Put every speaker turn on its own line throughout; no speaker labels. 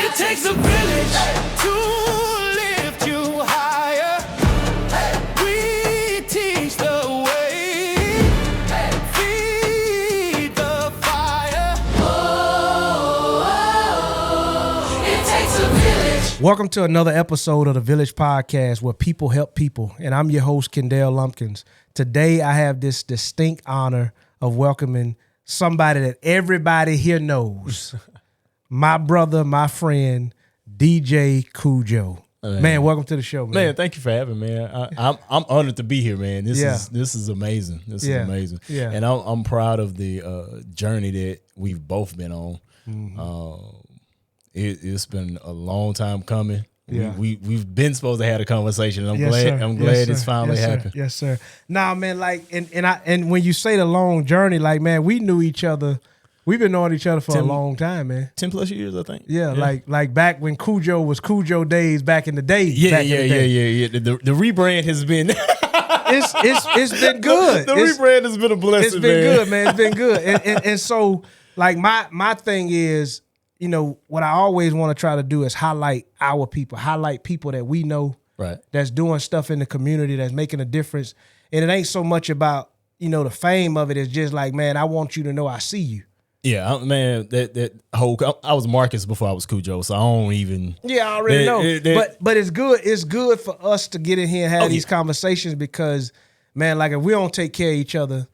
It takes a village to lift you higher. We teach the way, feed the fire. It takes a village.
Welcome to another episode of the Village Podcast, where people help people, and I'm your host, Kendale Lumpkins. Today, I have this distinct honor of welcoming somebody that everybody here knows. My brother, my friend, DJ Kujho. Man, welcome to the show, man.
Man, thank you for having me, man. I'm honored to be here, man. This is amazing. This is amazing.
Yeah.
And I'm proud of the journey that we've both been on. It's been a long time coming.
Yeah.
We've been supposed to have a conversation. And I'm
Yes,
glad
sir.
it's finally
Yes, sir.
happened.
Yes, sir. Nah, man, like, and when you say the long journey, like, man, we knew each other. We've been knowing each other for a long time, man.
10 plus years, I think.
Yeah, like back when Kujho was Kujho days, back in the day.
Yeah. The rebrand has been
It's been good.
The rebrand has been a blessing.
It's been good, man. It's been good. And so, like, my thing is, you know, what I always want to try to do is highlight our people, highlight people that we know,
right,
that's doing stuff in the community, that's making a difference. And it ain't so much about, you know, the fame of it. It's just like, man, I want you to know I see you.
Yeah, man, that whole, I was Marcus before I was Kujho, so I don't even.
Yeah, I already know. But it's good. It's good for us to get in here and have these conversations because, man, like, if we don't take care of each other,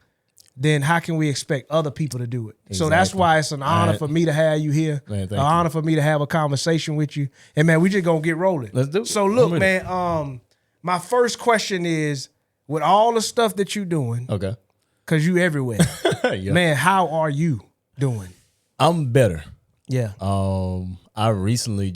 then how can we expect other people to do it? Exactly. So that's why it's an honor for me to have you here. Man, an honor for me to have a conversation with you. And, man, we just going to get rolling.
Let's do it.
So, look, man, my first question is, with all the stuff that you're doing,
okay,
because you everywhere, man, how are you doing?
I'm better.
Yeah.
I recently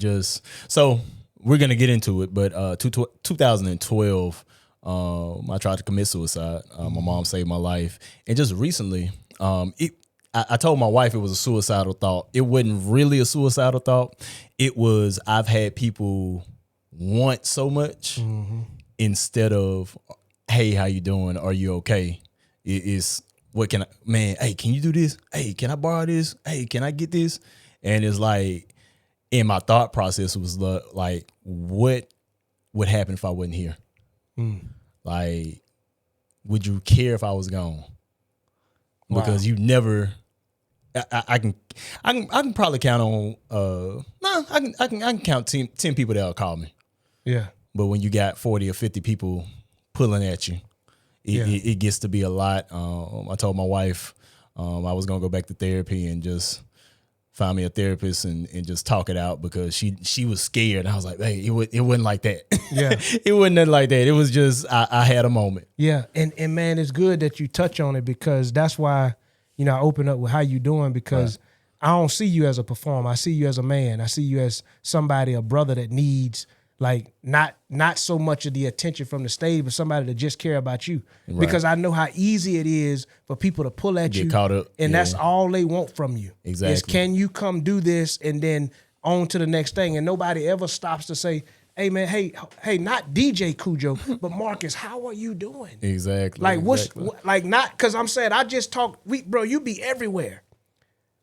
so we're going to get into it, but 2012, I tried to commit suicide. My mom saved my life. And just recently, I told my wife it was a suicidal thought. It wasn't really a suicidal thought. It was, I've had people want so much instead of, hey, how you doing? Are you okay? It's, what can I, man, hey, can you do this? Hey, can I borrow this? Hey, can I get this? And it's like, in my thought process was like, what would happen if I wasn't here? Like, would you care if I was gone? Because you never. I can probably count on. I can count 10 people that'll call me.
Yeah.
But when you got 40 or 50 people pulling at you, it gets to be a lot. I told my wife I was gonna go back to therapy and just find me a therapist and just talk it out because she was scared. I was like, hey, it wasn't like that. Yeah. It wasn't nothing like that. It was just I had a moment. Yeah.
And man, it's good that you touch on it because that's why, you know, I open up with how you doing because I don't see you as a performer. I see you as a man. I see you as somebody, a brother that needs like not so much of the attention from the stage, but somebody to just care about you. Right. Because I know how easy it is for people to pull at you.
Get caught up.
And that's all they want from you.
Exactly.
Is can you come do this and then on to the next thing? And nobody ever stops to say, hey man, hey, not DJ Kujho, but Marcus, how are you doing?
Exactly.
Like like not, cause I'm saying I just talk, bro, you be everywhere.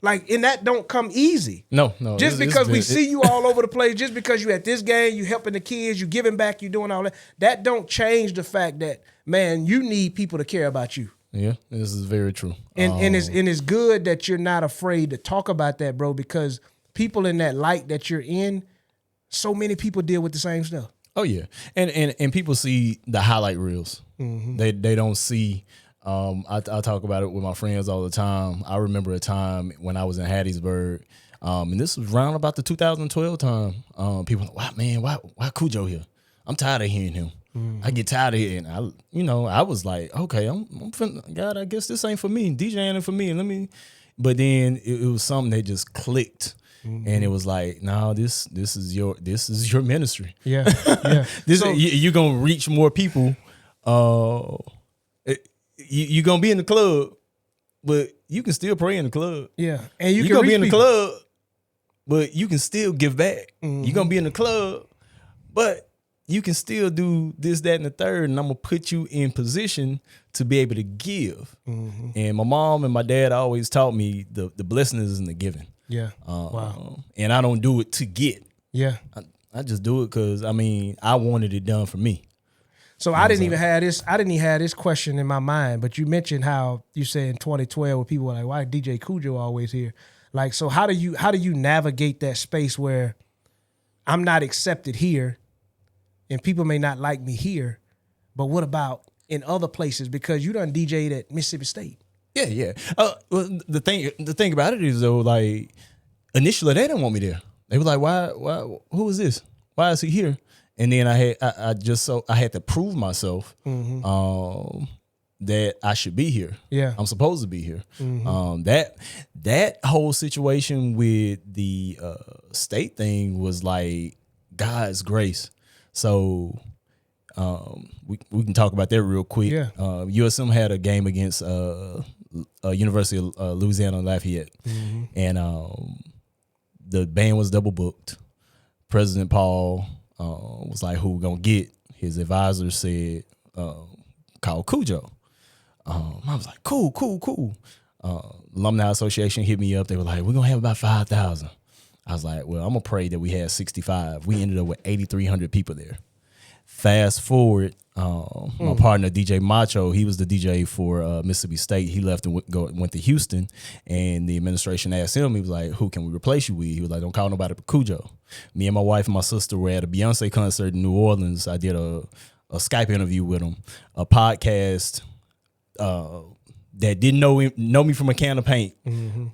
Like, and that don't come easy.
No.
Just because we see you all over the place, just because you at this game, you helping the kids, you giving back, you doing all that, that don't change the fact that, man, you need people to care about you.
Yeah, this is very true.
And it's good that you're not afraid to talk about that, bro, because people in that light that you're in, so many people deal with the same stuff.
Oh yeah, and people see the highlight reels. They don't see. I talk about it with my friends all the time. I remember a time when I was in Hattiesburg, and this was around about the 2012 time. People were like, why Kujho here? I'm tired of hearing him. I get tired of it, and I was like, okay, God, I guess this ain't for me. DJing ain't for me. But then it was something that just clicked. And it was like, no, this is your ministry.
Yeah.
You're gonna reach more people. You're gonna be in the club, but you can still pray in the club.
Yeah, and you're
gonna be in the club, but you can still give back. You're gonna be in the club, but you can still do this, that, and the third, and I'm gonna put you in position to be able to give. And my mom and my dad always taught me the blessing is in the giving.
Yeah. Wow.
And I don't do it to get.
Yeah.
I just do it because I mean I wanted it done for me.
So I didn't even have this question in my mind, but you mentioned how you said in 2012 where people were like, why DJ Kujho always here? Like, so how do you navigate that space where I'm not accepted here and people may not like me here, but what about in other places? Because you done DJ'd at Mississippi State.
Yeah. Well, the thing about it is though, like initially they didn't want me there. They were like, why who is this? Why is he here? And then I had to prove myself that I should be here.
Yeah,
I'm supposed to be here. That whole situation with the state thing was like God's grace. So we can talk about that real quick.
Yeah.
USM had a game against University of Louisiana Lafayette, and the band was double booked. President Paul was like, who we gonna get? His advisor said, call Kujho. I was like, cool. Alumni Association hit me up. They were like, we're gonna have about 5,000. I was like, well, I'm gonna pray that we had 65. We ended up with 8,300 people there. Fast forward, my partner DJ Macho, he was the DJ for Mississippi State. He left and went to Houston, and the administration asked him. He was like, "Who can we replace you with?" He was like, "Don't call nobody but Kujho." Me and my wife and my sister were at a Beyonce concert in New Orleans. I did a Skype interview with him, a podcast that didn't know me from a can of paint,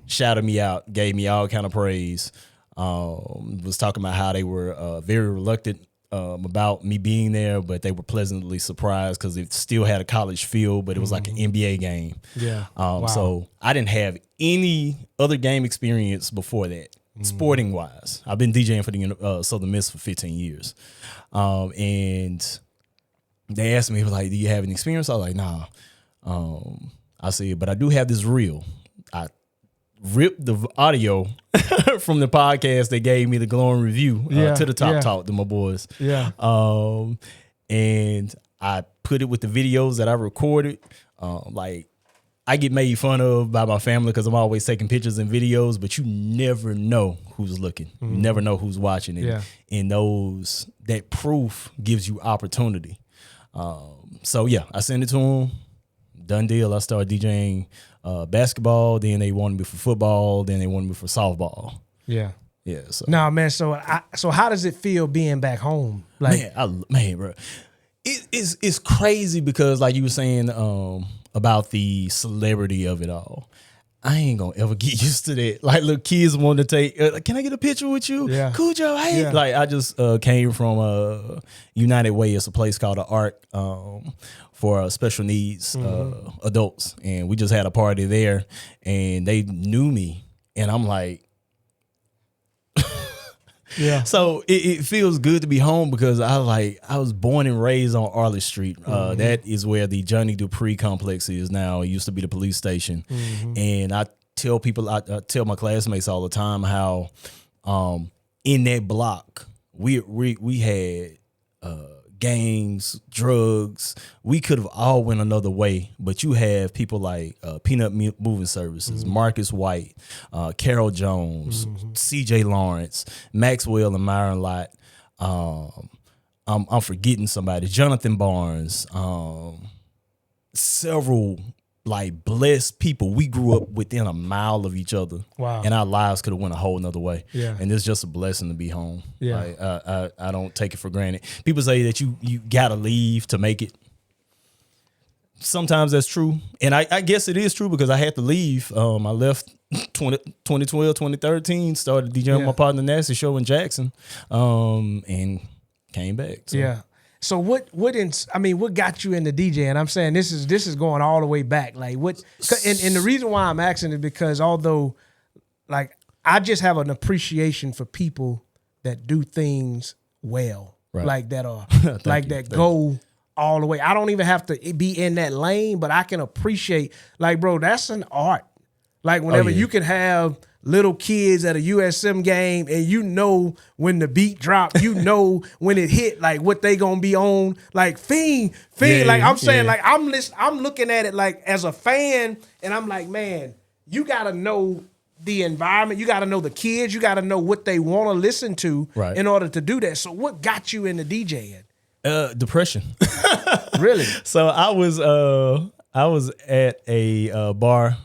shouted me out, gave me all kind of praise. Was talking about how they were very reluctant about me being there, but they were pleasantly surprised because it still had a college feel, but it was like an NBA game.
Yeah.
Wow. So I didn't have any other game experience before that, sporting wise. I've been DJing for the Southern Miss for 15 years. And they asked me, like, do you have any experience? I was like, nah. I said, but I do have this reel. I ripped the audio from the podcast they gave me the glowing review to the Top Talk to my boys.
Yeah.
And I put it with the videos that I recorded. Like I get made fun of by my family because I'm always taking pictures and videos, but you never know who's looking. You never know who's watching it.
Yeah.
And that proof gives you opportunity. So yeah, I sent it to them. Done deal. I started DJing basketball. Then they wanted me for football. Then they wanted me for softball.
Yeah.
Yeah. So
nah, man. So how does it feel being back home? Like,
man, bro, it's crazy because like you were saying about the celebrity of it all. I ain't gonna ever get used to that. Like little kids want to take, can I get a picture with you?
Yeah.
Kujho, hey.
Yeah.
Like I just came from United Way. It's a place called the Arc for special needs adults. And we just had a party there and they knew me. And I'm like,
yeah.
so it feels good to be home because I was born and raised on Arledge Street. That is where the Johnny Dupree complex is now. It used to be the police station. And I tell people, I tell my classmates all the time how in that block we had gangs, drugs. We could have all went another way, but you have people like Peanut Moving Services, Marcus White, Carol Jones, CJ Lawrence, Maxwell and Myron Lott. I'm forgetting somebody, Jonathan Barnes, several like blessed people. We grew up within a mile of each other.
Wow.
And our lives could have went a whole nother way.
Yeah.
And it's just a blessing to be home.
Yeah.
Like, I don't take it for granted. People say that you gotta leave to make it. Sometimes that's true. And I guess it is true because I had to leave. I left 2012, 2013, started DJing with my partner Nasty Show in Jackson, and came back. So.
Yeah. So what got you into DJing? I'm saying this is going all the way back. Like what? And the reason why I'm asking is because although, like, I just have an appreciation for people that do things well,
right.
like that are like that go all the way. I don't even have to be in that lane, but I can appreciate. Like, bro, that's an art. Like whenever you can have little kids at a USM game and you know when the beat drop, you know when it hit, like what they gonna be on, like Fiend. Like I'm saying, like I'm looking at it like as a fan and I'm like, man, you gotta know the environment. You got to know the kids. You got to know what they want to listen to
Right.
in order to do that. So what got you into DJing?
Depression.
Really?
So I was at a bar.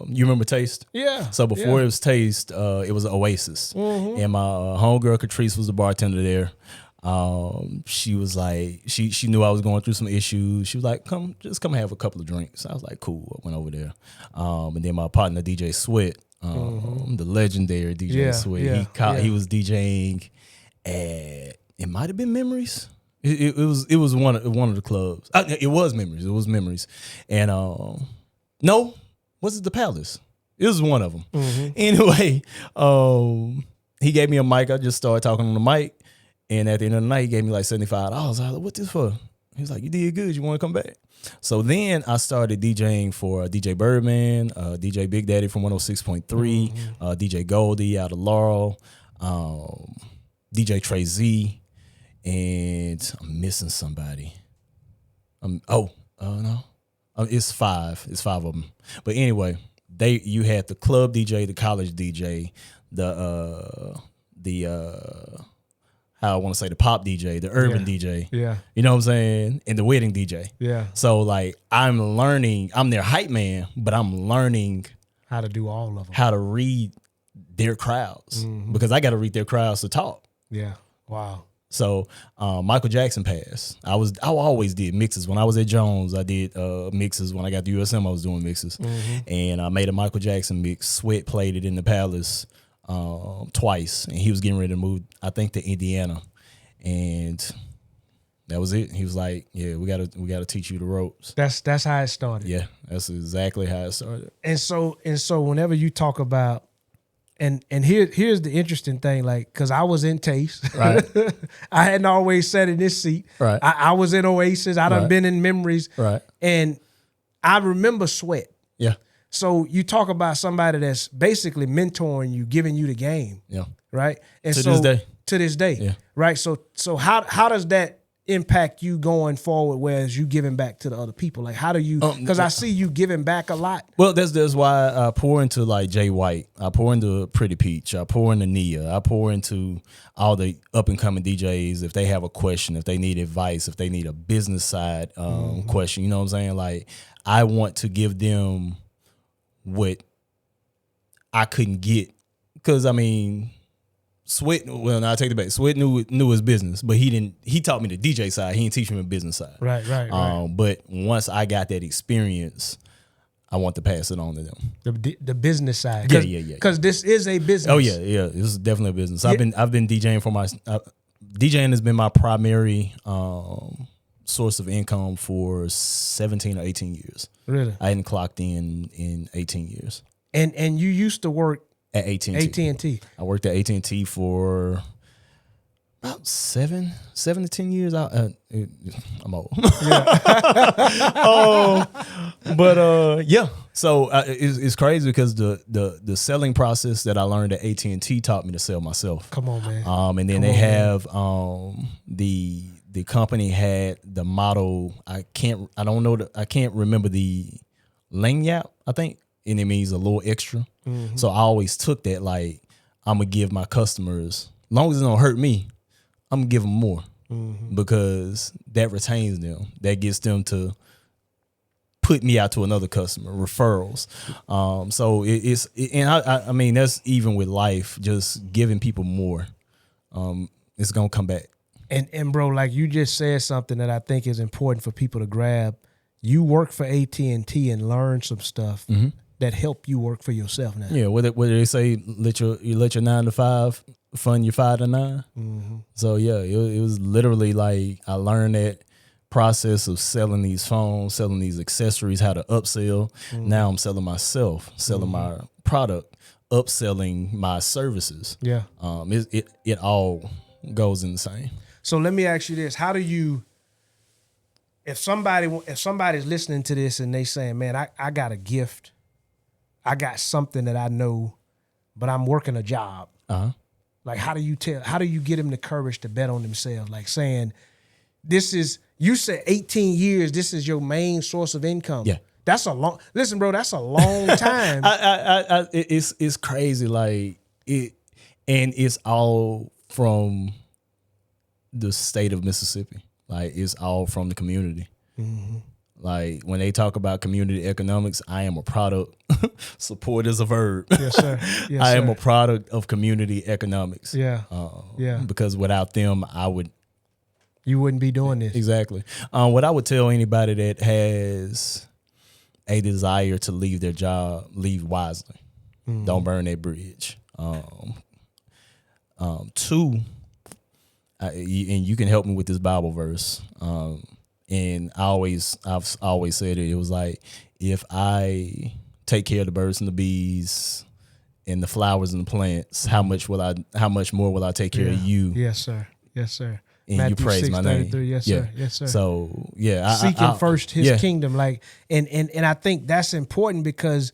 You remember Taste?
Yeah.
So before it was Taste, it was Oasis, and my homegirl Catrice was the bartender there. She was like, she knew I was going through some issues. She was like, come have a couple of drinks. I was like, cool. I went over there. And then my partner DJ Sweat, the legendary DJ Sweat, he was DJing at, it might have been Memories. It was one of the clubs. It was Memories. It was Memories, and no, was it the Palace? It was one of them. Anyway, he gave me a mic. I just started talking on the mic, and at the end of the night, he gave me like $75. I was like, "What this for?" He was like, "You did good. You want to come back?" So then I started DJing for DJ Birdman, DJ Big Daddy from 106.3, DJ Goldie out of Laurel, DJ Trey Z. And I'm missing somebody. No, it's five. It's five of them. But anyway, you had the club DJ, the college DJ, the how I want to say the pop DJ, the urban DJ.
Yeah.
You know what I'm saying? And the wedding DJ.
Yeah.
So like I'm learning. I'm their hype man, but I'm learning
How to do all of them.
how to read their crowds because I got to read their crowds to talk.
Yeah. Wow.
So Michael Jackson passed. I always did mixes. When I was at Jones, I did mixes. When I got to USM, I was doing mixes. And I made a Michael Jackson mix. Sweat played it in the Palace twice. And he was getting ready to move, I think, to Indiana. And that was it. He was like, yeah, we gotta teach you the ropes.
That's how it started.
Yeah, that's exactly how it started.
And so whenever you talk about and here's the interesting thing, like, because I was in Taste.
Right.
I hadn't always sat in this seat.
Right.
I was in Oasis. I done
Right.
been in Memories.
Right.
And I remember Sweat.
Yeah.
So you talk about somebody that's basically mentoring you, giving you the game.
Yeah.
Right. And
To this day.
To this day.
Yeah.
Right. So how does that impact you going forward, whereas you giving back to the other people? Like, how do you, because I see you giving back a lot.
Well, that's why I pour into like Jay White. I pour into Pretty Peach. I pour into Nia. I pour into all the up and coming DJs. If they have a question, if they need advice, if they need a business side question, you know what I'm saying? Like, I want to give them what I couldn't get. Because I mean, Sweat, well, no, I take it back. Sweat knew his business, but he taught me the DJ side. He didn't teach me the business side.
Right.
But once I got that experience, I want to pass it on to them.
The business side.
Yeah.
Because this is a business.
Oh yeah. This is definitely a business. I've been DJing for DJing has been my primary source of income for 17 or 18 years.
Really?
I hadn't clocked in 18 years.
And you used to work
at AT&T. I worked at AT&T for about 7 to 10 years. I'm old. Yeah. So it's crazy because the selling process that I learned at AT&T taught me to sell myself.
Come on, man.
And then they have the company had the motto. I can't remember the lagniappe, I think, and it means a little extra. So I always took that like, I'm gonna give my customers, as long as it don't hurt me, I'm gonna give them more because that retains them. That gets them to put me out to another customer, referrals. I mean, that's even with life, just giving people more. It's gonna come back.
And bro, like you just said something that I think is important for people to grab. You work for AT&T and learn some stuff that help you work for yourself now.
Yeah, what they say, let your 9 to 5 fund your 5 to 9. So yeah, it was literally like I learned that process of selling these phones, selling these accessories, how to upsell. Now I'm selling myself, selling my product, upselling my services.
Yeah.
It all goes in the same.
So let me ask you this: how do you, if somebody's listening to this and they saying, "Man, I got a gift, I got something that I know, but I'm working a job." Like, how do you get them the courage to bet on themselves? Like saying, you said 18 years, this is your main source of income.
Yeah.
That's a long. Listen, bro, that's a long time.
It's crazy, like it, and it's all from the state of Mississippi. Like it's all from the community. Mm-hmm. Like when they talk about community economics, I am a product. Support is a verb.
Yes, sir. Yes,
I
sir.
am a product of community economics.
Yeah. Yeah.
Because without them,
You wouldn't be doing this.
Exactly. What I would tell anybody that has a desire to leave their job, leave wisely. Don't burn that bridge. Two, and you can help me with this Bible verse. And I've always said it. It was like, if I take care of the birds and the bees and the flowers and the plants, how much more will I take care of you?
Yes, sir. Yes, sir.
And
Matthew
you praise my name.
Yes, sir. Yes, sir.
So yeah,
seeking first His kingdom, like, and I think that's important because,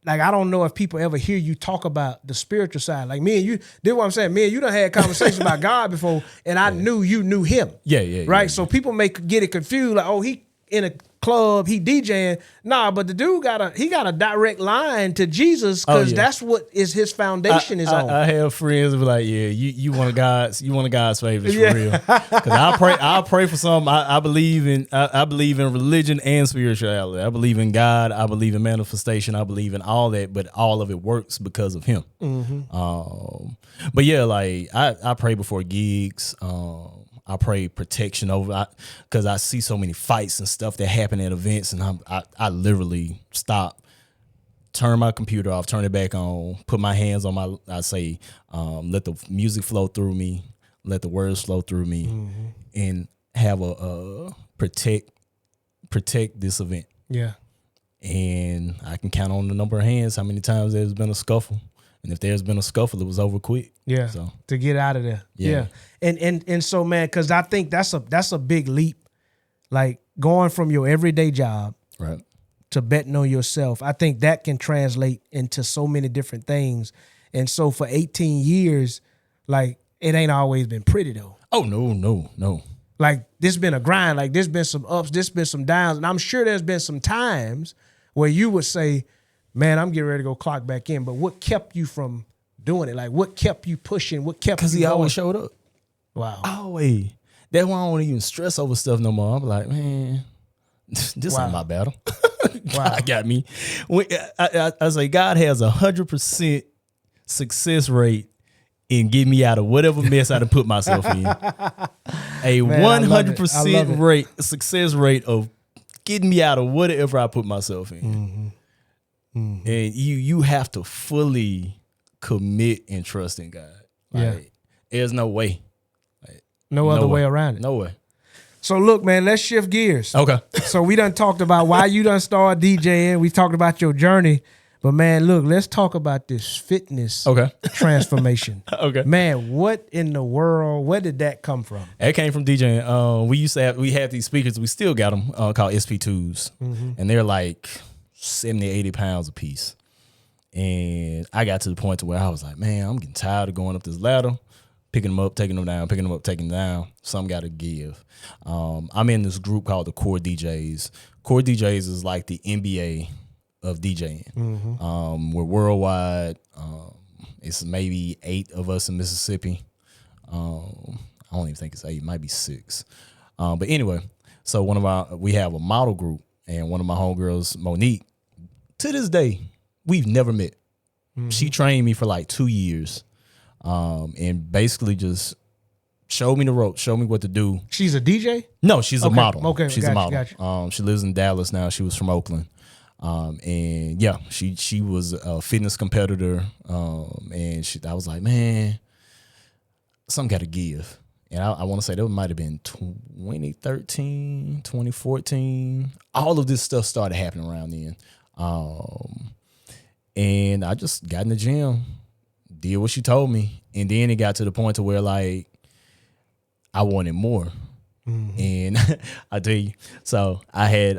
like, I don't know if people ever hear you talk about the spiritual side. Like me and you, this is what I'm saying. Me and you done had conversations about God before, and I knew you knew Him.
Yeah.
Right. So people may get it confused, like, oh, he in a club, he DJing. Nah, but the dude got a direct line to Jesus because that's what is his foundation is on.
I have friends who be like, yeah, you one of God's favorites for real. Because I'll pray for some. I believe in religion and spirituality. I believe in God. I believe in manifestation. I believe in all that, but all of it works because of Him. Mm-hmm. But yeah, like I pray before gigs. I pray protection over, because I see so many fights and stuff that happen at events, and I literally stop, turn my computer off, turn it back on, put my hands on I say, let the music flow through me, let the words flow through me, and have a protect this event.
Yeah. And
I can count on the number of hands how many times there's been a scuffle. And if there's been a scuffle, it was over quick.
Yeah. So to get out of there. Yeah. And so, man, because I think that's a big leap, like going from your everyday job to betting on yourself. I think that can translate into so many different things. And so for 18 years, like, it ain't always been pretty though.
Oh, no.
Like, this been a grind. Like, there's been some ups, there's been some downs. And I'm sure there's been some times where you would say, man, I'm getting ready to go clock back in. But what kept you from doing it? Like, what kept you pushing? What kept you
Because he always showed up.
Wow.
Always. That's why I don't even stress over stuff no more. I'm like, man, this ain't my battle. God got me. I say God has 100% success rate in getting me out of whatever mess I done put myself in. A 100% success rate of getting me out of whatever I put myself in. Mm-hmm. Mm-hmm. And you have to fully commit and trust in God. Like, there's no way. Like,
no other way around it.
No way.
So look, man, let's shift gears.
Okay.
So we done talked about why you done started DJing. We talked about your journey. But man, look, let's talk about this fitness transformation. Okay. Man, what in the world, where did that come from?
It came from DJing. We had these speakers, we still got them, called SP2s. Mm-hmm. And they're like 70, 80 pounds a piece. And I got to the point to where I was like, man, I'm getting tired of going up this ladder, picking them up, taking them down, picking them up, taking them down. Something got to give. I'm in this group called the Core DJs. Core DJs is like the NBA of DJing. Mm-hmm. We're worldwide. It's maybe 8 of us in Mississippi. I don't even think it's 8, it might be 6. But anyway, so we have a model group, and one of my homegirls, Monique, to this day, we've never met. Mm-hmm. She trained me for like 2 years, and basically just showed me the ropes, showed me what to do.
She's a DJ?
No, she's a model.
Okay,
she's a model. She lives in Dallas now. She was from Oakland. And yeah, she was a fitness competitor. And I was like, man, something got to give. And I want to say that might have been 2013, 2014. All of this stuff started happening around then. And I just got in the gym, did what she told me. And then it got to the point to where, like, I wanted more. Mm-hmm. And I tell you, so I think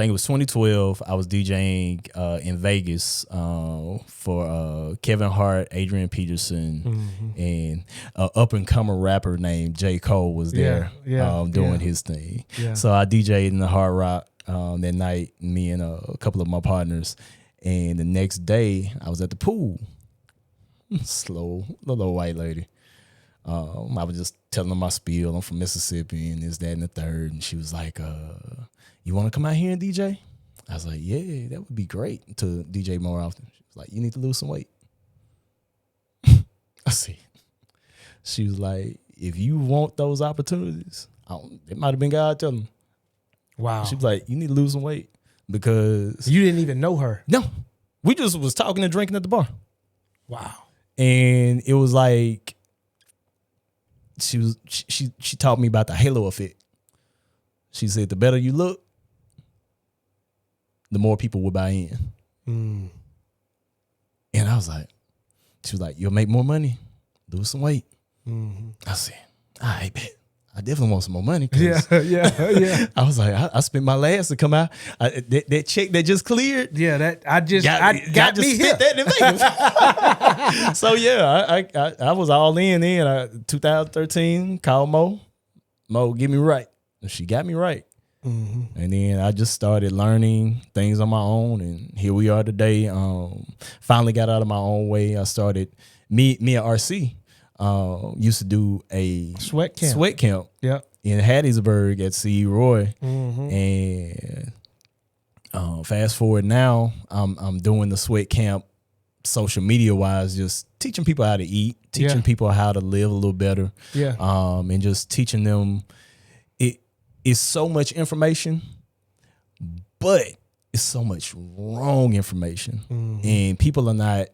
it was 2012. I was DJing in Vegas for Kevin Hart, Adrian Peterson, and an up-and-comer rapper named J. Cole was there doing his thing. Yeah. So I DJed in the Hard Rock that night, me and a couple of my partners. And the next day, I was at the pool. Slow, little old white lady. I was just telling her my spiel. I'm from Mississippi and this, that, and the third. And she was like, you want to come out here and DJ? I was like, yeah, that would be great to DJ more often. She was like, you need to lose some weight. I see. She was like, if you want those opportunities, it might have been God telling me.
Wow.
She was like, you need to lose some weight because
You didn't even know her.
no, we just was talking and drinking at the bar.
Wow.
And it was like she taught me about the halo effect. She said the better you look, the more people will buy in. And I was like, she was like, you'll make more money, lose some weight. I said, I bet. I definitely want some more money.
Yeah.
I was like, I spent my last to come out. That check that just cleared.
Yeah, that I got me here.
spent that in Vegas. So yeah, I was all in then. 2013, called Mo. Mo, get me right. And she got me right. And then I just started learning things on my own, and here we are today. Finally got out of my own way. I started me and RC. Used to do a
Sweat camp.
Yep. In Hattiesburg at C. Roy. And fast forward now, I'm doing the sweat camp social media wise, just teaching people how to eat, teaching people how to live a little better.
Yeah.
And just teaching them. It's so much information, but it's so much wrong information. And people are not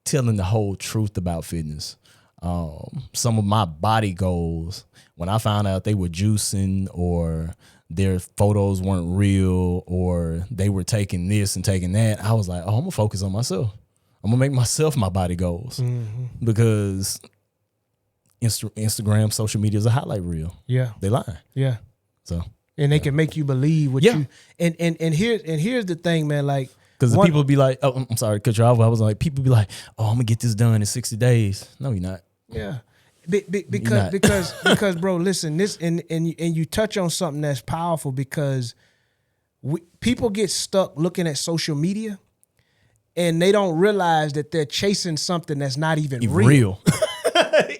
telling the whole truth about fitness. Some of my body goals, when I found out they were juicing or their photos weren't real or they were taking this and taking that, I was like, oh, I'm gonna focus on myself. I'm gonna make myself my body goals because Instagram, social media is a highlight reel.
Yeah.
They lying.
Yeah.
So,
and they can make you believe what you and here's the thing, man, like
because people be like, oh, I'm sorry to cut you off. I was like, people be like, oh, I'm gonna get this done in 60 days. No, you're not.
Yeah. Because bro, listen, this and you touch on something that's powerful because people get stuck looking at social media and they don't realize that they're chasing something that's not even real.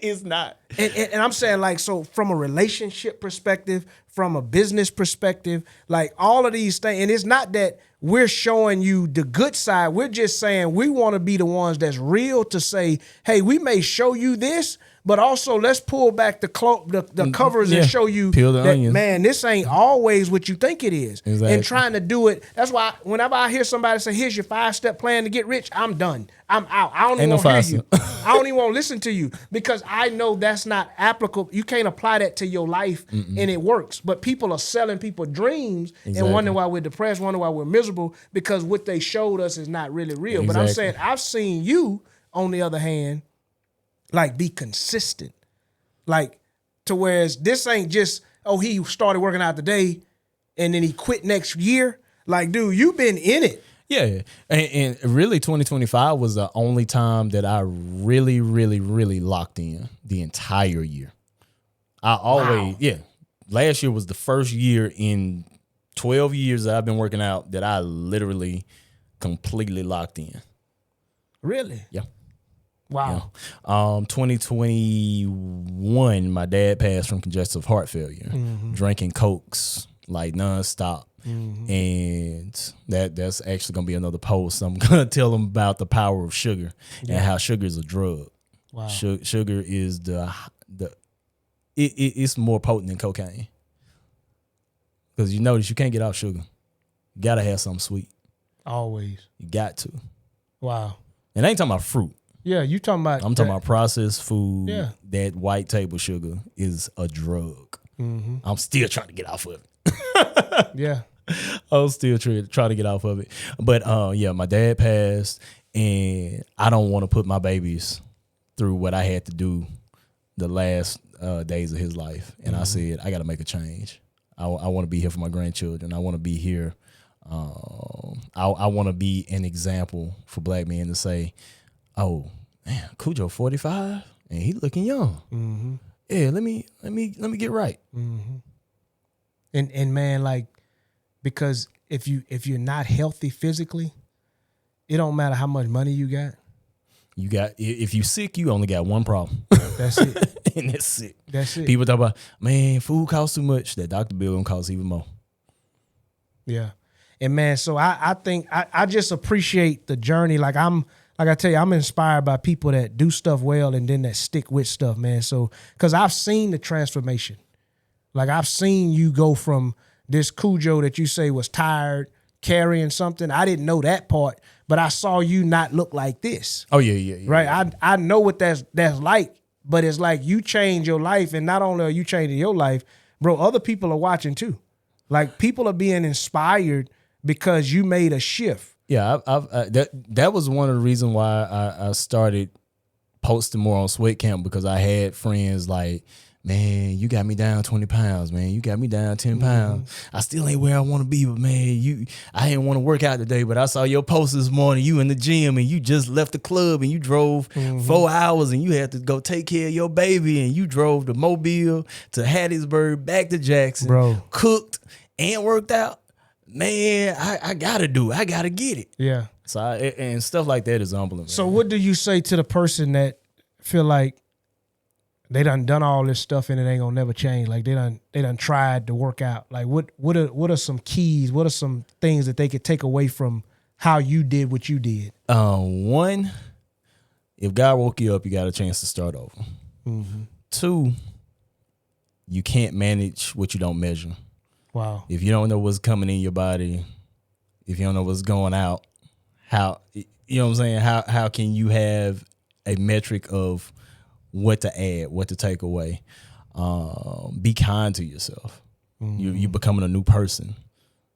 It's not.
And I'm saying, like, so from a relationship perspective, from a business perspective, like all of these things, and it's not that we're showing you the good side. We're just saying we want to be the ones that's real to say, hey, we may show you this, but also let's pull back the covers and show you that, onions. Man, this ain't always what you think it is.
Exactly.
And trying to do it. That's why whenever I hear somebody say, here's your 5-step plan to get rich, I'm done. I'm out. I don't even want to hear you. I don't even want to listen to you because I know that's not applicable. You can't apply that to your life and it works. But people are selling people dreams and wondering why we're depressed, wondering why we're miserable because what they showed us is not really real. But I'm saying I've seen you, on the other hand, like be consistent. Like to whereas this ain't just, oh, he started working out today and then he quit next year. Like, dude, you've been in it.
Yeah. And really 2025 was the only time that I really, really, really locked in the entire year. I always, last year was the first year in 12 years that I've been working out that I literally completely locked in.
Really?
Yeah.
Wow.
2021, my dad passed from congestive heart failure, drinking Cokes like nonstop. And that's actually gonna be another post. I'm gonna tell them about the power of sugar and how sugar is a drug.
Wow.
Sugar is it's more potent than cocaine. Because you notice you can't get off sugar. You gotta have something sweet.
Always.
You got to.
Wow.
And I ain't talking about fruit.
Yeah, you talking about
I'm talking about processed food.
Yeah.
That white table sugar is a drug. I'm still trying to get off of it.
Yeah.
I'm still trying to get off of it. But my dad passed and I don't want to put my babies through what I had to do the last days of his life. And I said, I got to make a change. I want to be here for my grandchildren. I want to be here. I want to be an example for black men to say, oh, man, Kujho 45 and he looking young. Yeah, let me get right.
And man, like, because if you're not healthy physically, it don't matter how much money you got.
You got, if you sick, you only got one problem.
That's it.
And that's it.
That's it.
People talk about, man, food costs too much. That doctor bill gonna cost even more.
Yeah. And man, so I think I just appreciate the journey. Like I tell you, I'm inspired by people that do stuff well and then that stick with stuff, man. So, cause I've seen the transformation. Like I've seen you go from this Kujho that you say was tired, carrying something. I didn't know that part, but I saw you not look like this.
Oh yeah.
Right.
Yeah.
I know what that's like, but it's like you change your life, and not only are you changing your life, bro, other people are watching too. Like people are being inspired because you made a shift.
Yeah, that was one of the reasons why I started posting more on Sweat Camp, because I had friends like, man, you got me down 20 pounds, man. You got me down 10 pounds. I still ain't where I want to be, but man, I didn't want to work out today, but I saw your post this morning. You in the gym and you just left the club and you drove 4 hours and you had to go take care of your baby, and you drove to Mobile to Hattiesburg back to Jackson,
Bro.
Cooked and worked out. Man, I gotta do it. I gotta get it.
Yeah.
So and stuff like that is humbling.
So what do you say to the person that feel like they done all this stuff and it ain't gonna never change? Like they done tried to work out. Like what are some keys? What are some things that they could take away from how you did what you did?
One, if God woke you up, you got a chance to start over.
Mm-hmm.
Two, you can't manage what you don't measure.
Wow.
If you don't know what's coming in your body, if you don't know what's going out, how, you know what I'm saying? How can you have a metric of what to add, what to take away? Be kind to yourself. Mm-hmm. You becoming a new person.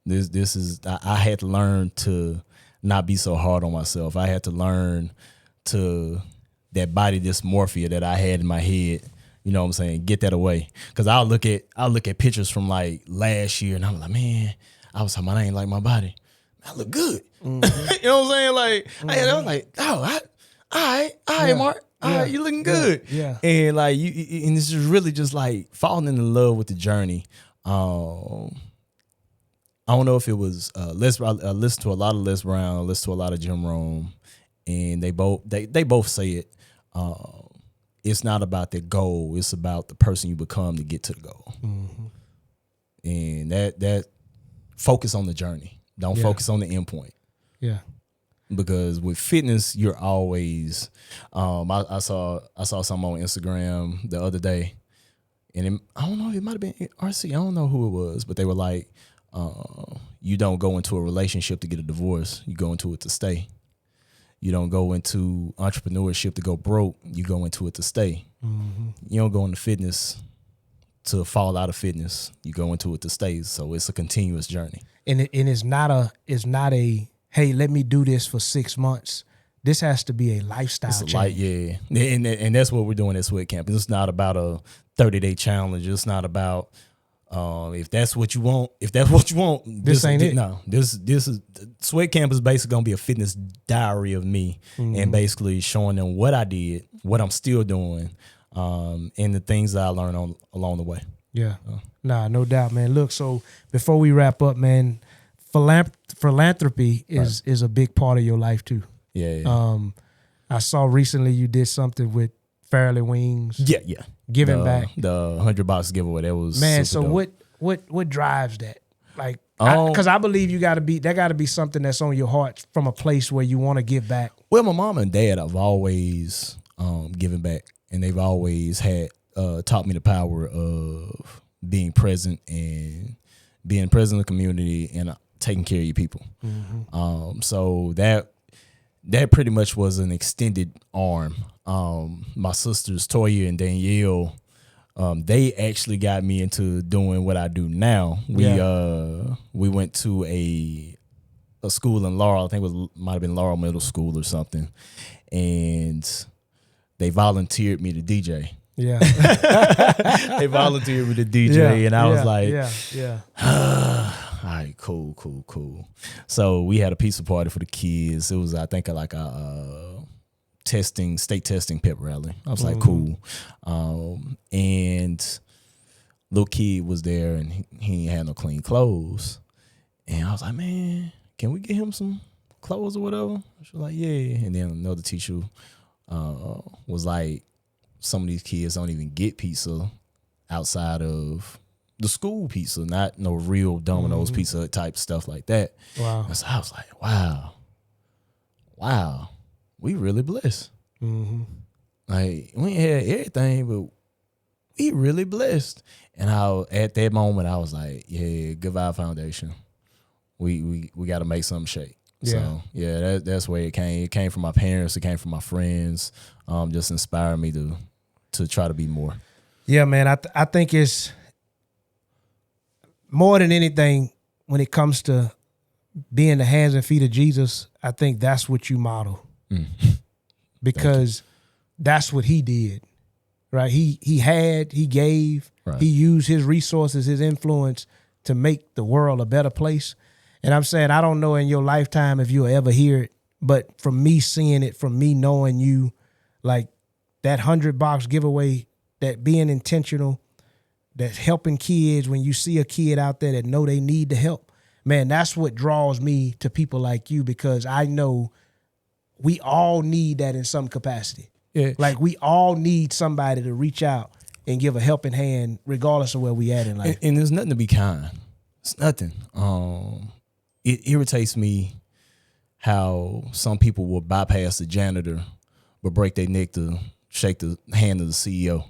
This is, I had to learn to not be so hard on myself. I had to learn to that body dysmorphia that I had in my head. You know what I'm saying? Get that away. Cause I'll look at pictures from like last year and I'm like, man, I was talking about I ain't like my body. I look good. Mm-hmm. You know what I'm saying? Like, I was like, oh, all right, Mark. All right, you looking good.
Yeah.
And like and it's just really just like falling in love with the journey. I don't know if it was I listened to a lot of Les Brown, I listened to a lot of Jim Rome, and they both say it. It's not about the goal, it's about the person you become to get to the goal. Mm-hmm. And that focus on the journey. Don't focus on the end point. Yeah. Because with fitness, you're always I saw something on Instagram the other day, and I don't know, it might have been RC, I don't know who it was, but they were like, you don't go into a relationship to get a divorce, you go into it to stay. You don't go into entrepreneurship to go broke, you go into it to stay. Mm-hmm. You don't go into fitness to fall out of fitness, you go into it to stay. So it's a continuous journey. And
it's not a hey, let me do this for 6 months. This has to be a lifestyle change.
Yeah. And that's what we're doing at Sweat Camp. It's not about a 30-day challenge. It's not about if that's what you want. This ain't it. No, this is Sweat Camp is basically gonna be a fitness diary of me, and basically showing them what I did, what I'm still doing, and the things that I learned along the way. Yeah.
Nah, no doubt, man. Look, so before we wrap up, man, philanthropy is a big part of your life too. Yeah. I saw recently you did something with Fairly Wings.
Yeah.
Giving back.
The $100 giveaway. That was
man. So
dope.
what drives that? Like, because I believe that got to be something that's on your heart from a place where you want to give back.
Well, my mom and dad have always given back, and they've always had taught me the power of being present in the community and taking care of your people. Mm-hmm. So that pretty much was an extended arm. My sisters Toya and Danielle, they actually got me into doing what I do now. We went to a school in Laurel. I think might have been Laurel Middle School or something, and they volunteered me to DJ. Yeah, they volunteered me to DJ, and I was like, all right, cool. So we had a pizza party for the kids. It was, I think, like a state testing pep rally. I was like, cool. And little kid was there, and he ain't had no clean clothes. And I was like, man, can we get him some clothes or whatever? She was like, yeah. And then another teacher was like, some of these kids don't even get pizza outside of the school pizza, not no real Domino's pizza type stuff like that.
Wow.
And so I was like, wow, we really blessed. Like, we ain't had everything, but we really blessed. And at that moment, I was like, yeah, Good Vibe Foundation. We got to make something shake.
Yeah.
So yeah, that's where it came. It came from my parents. It came from my friends. Just inspired me to try to be more.
Yeah, man. I think it's more than anything when it comes to being the hands and feet of Jesus. I think that's what you model because that's what he did, right? He gave,
right.
He used his resources, his influence to make the world a better place. And I'm saying, I don't know in your lifetime if you'll ever hear it, but from me seeing it, from me knowing you, like that $100 giveaway, that being intentional, that helping kids when you see a kid out there that know they need the help, man, that's what draws me to people like you, because I know we all need that in some capacity.
Yeah.
Like we all need somebody to reach out and give a helping hand regardless of where we at in life.
And there's nothing to be kind. It's nothing. It irritates me how some people will bypass the janitor but break their neck to shake the hand of the CEO.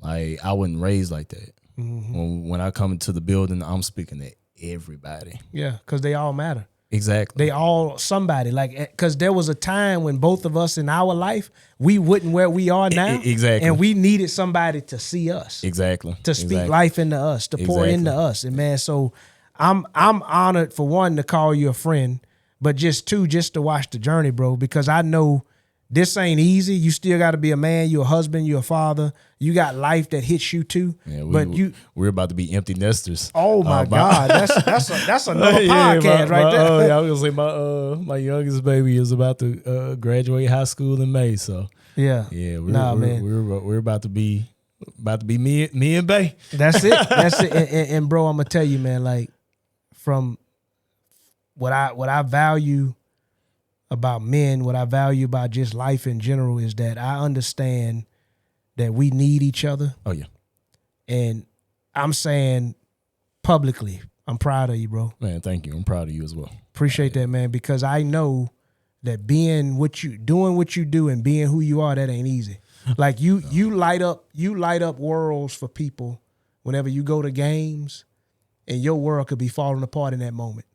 Like, I wasn't raised like that. When I come into the building, I'm speaking to everybody.
Yeah, because they all matter.
Exactly.
They all somebody. Like, because there was a time when both of us in our life, we wasn't where we are now.
Exactly.
And we needed somebody to see us.
Exactly.
To speak life into us, to pour into us. And man, so I'm honored, for one, to call you a friend, but just two, just to watch the journey, bro, because I know this ain't easy. You still got to be a man. You're a husband. You're a father. You got life that hits you too.
Yeah, we're about to be empty nesters.
Oh my God, that's another podcast right there.
I was gonna say my youngest baby is about to graduate high school in May. So
yeah,
we're about to be me and Bay.
That's it. That's it. And bro, I'm gonna tell you, man, like from what I value about men, what I value about just life in general is that I understand that we need each other.
Oh yeah.
And I'm saying publicly, I'm proud of you, bro.
Man, thank you. I'm proud of you as well.
Appreciate that, man, because I know that doing what you do and being who you are, that ain't easy. Like you light up worlds for people whenever you go to games, and your world could be falling apart in that moment.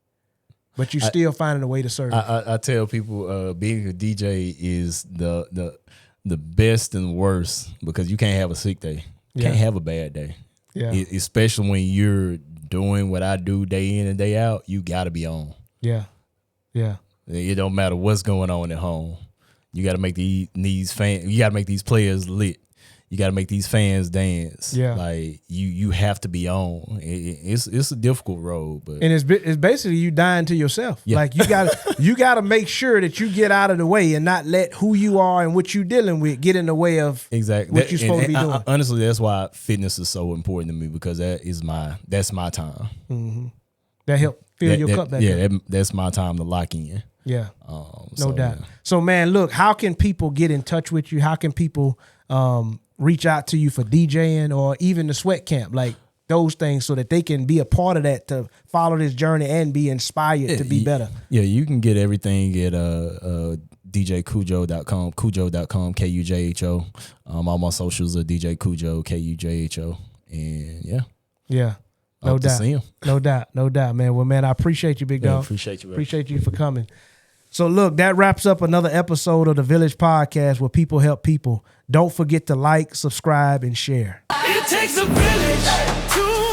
But you still finding a way to serve.
I tell people being a DJ is the best and worst, because you can't have a sick day. You can't have a bad day. Yeah. Especially when you're doing what I do day in and day out, you got to be on. Yeah. Yeah. It don't matter what's going on at home. You got to make these fans, you got to make these players lit. You got to make these fans dance. Yeah. Like you have to be on. It's a difficult road, but
and it's basically you dying to yourself. Yeah. Like you got to make sure that you get out of the way and not let who you are and what you're dealing with get in the way of
exactly
what you're supposed to be doing.
Honestly, that's why fitness is so important to me, because that's my time.
Mm-hmm. That help fill your cup back up.
That's my time to lock in.
Yeah. No doubt. Yeah. So man, look, how can people get in touch with you? How can people reach out to you for DJing or even the sweat camp, like those things, so that they can be a part of that, to follow this journey and be inspired to be better? Yeah,
you can get everything at DJKujho.com, Kujho.com, Kujho. All my socials are DJ Kujho, Kujho. And yeah. No doubt, man. Well, man, I appreciate you, big dog. Appreciate you, bro.
Appreciate you for coming. So look, that wraps up another episode of the Village Podcast, where people help people. Don't forget to like, subscribe, and share.
It takes a village to